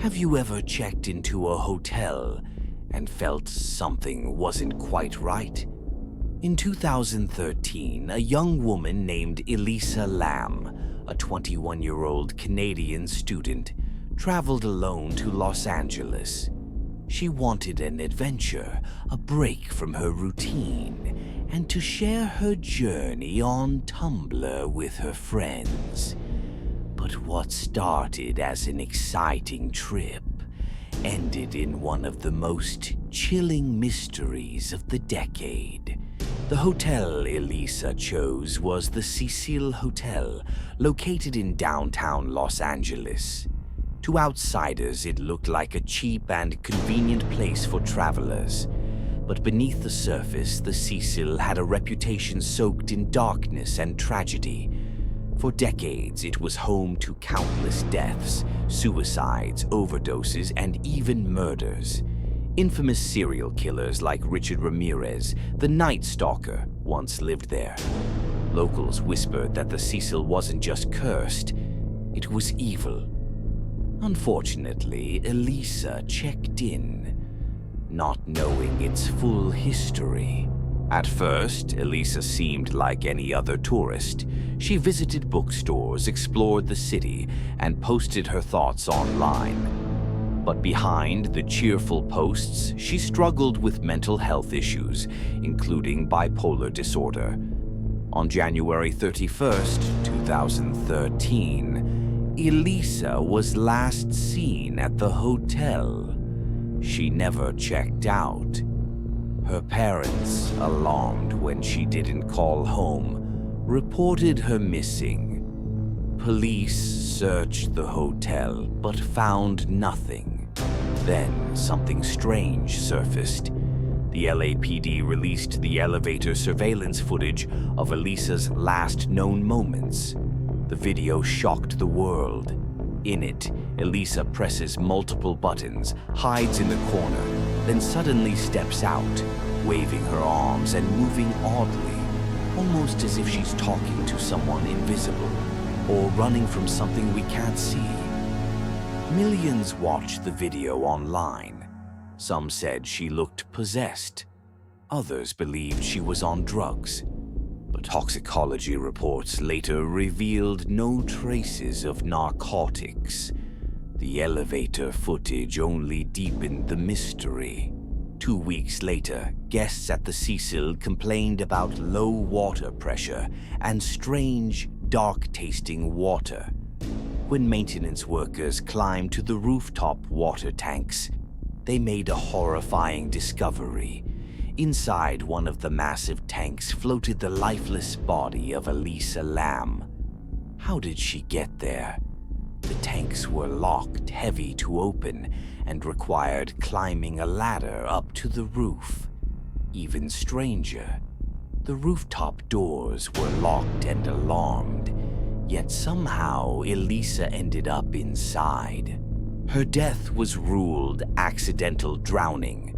Have you ever checked into a hotel and felt something wasn't quite right? In 2013, a young woman named Elisa Lam, a 21-year-old Canadian student, traveled alone to Los Angeles. She wanted an adventure, a break from her routine, and to share her journey on Tumblr with her friends. But what started as an exciting trip ended in one of the most chilling mysteries of the decade. The hotel Elisa chose was the Cecil Hotel, located in downtown Los Angeles. To outsiders, it looked like a cheap and convenient place for travelers. But beneath the surface, the Cecil had a reputation soaked in darkness and tragedy. For decades, it was home to countless deaths, suicides, overdoses, and even murders. Infamous serial killers like Richard Ramirez, the Night Stalker, once lived there. Locals whispered that the Cecil wasn't just cursed, it was evil. Unfortunately, Elisa checked in, not knowing its full history. At first, Elisa seemed like any other tourist. She visited bookstores, explored the city, and posted her thoughts online. But behind the cheerful posts, she struggled with mental health issues, including bipolar disorder. On January 31st, 2013, Elisa was last seen at the hotel. She never checked out. Her parents, alarmed when she didn't call home, reported her missing. Police searched the hotel but found nothing. Then something strange surfaced. The LAPD released the elevator surveillance footage of Elisa's last known moments. The video shocked the world. In it, Elisa presses multiple buttons, hides in the corner, then suddenly steps out, waving her arms and moving oddly, almost as if she's talking to someone invisible or running from something we can't see. Millions watched the video online. Some said she looked possessed. Others believed she was on drugs. But toxicology reports later revealed no traces of narcotics. The elevator footage only deepened the mystery. 2 weeks later, guests at the Cecil complained about low water pressure and strange, dark-tasting water. When maintenance workers climbed to the rooftop water tanks, they made a horrifying discovery. Inside one of the massive tanks floated the lifeless body of Elisa Lam. How did she get there? The tanks were locked, heavy to open, and required climbing a ladder up to the roof. Even stranger, the rooftop doors were locked and alarmed, yet somehow Elisa ended up inside. Her death was ruled accidental drowning.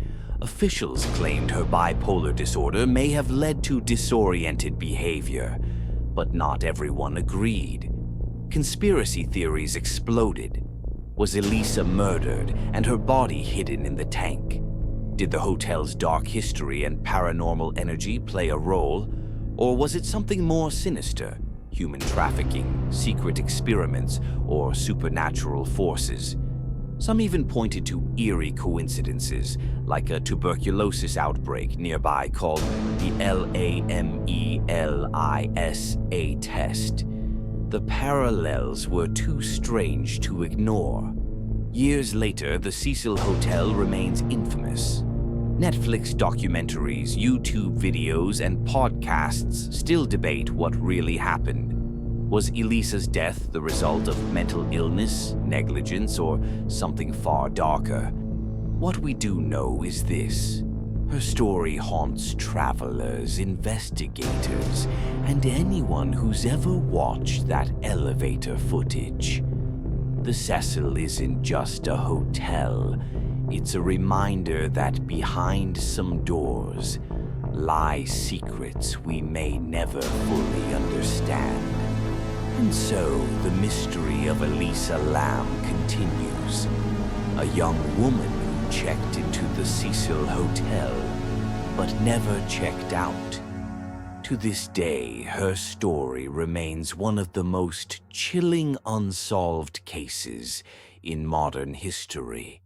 Officials claimed her bipolar disorder may have led to disoriented behavior, but not everyone agreed. Conspiracy theories exploded. Was Elisa murdered and her body hidden in the tank? Did the hotel's dark history and paranormal energy play a role? Or was it something more sinister? Human trafficking, secret experiments, or supernatural forces? Some even pointed to eerie coincidences, like a tuberculosis outbreak nearby called the LAMELISA test. The parallels were too strange to ignore. Years later, the Cecil Hotel remains infamous. Netflix documentaries, YouTube videos, and podcasts still debate what really happened. Was Elisa's death the result of mental illness, negligence, or something far darker? What we do know is this. Her story haunts travelers, investigators, and anyone who's ever watched that elevator footage. The Cecil isn't just a hotel. It's a reminder that behind some doors lie secrets we may never fully understand. And so, the mystery of Elisa Lam continues. a young woman who checked into the Cecil Hotel, but never checked out. To this day, her story remains one of the most chilling unsolved cases in modern history.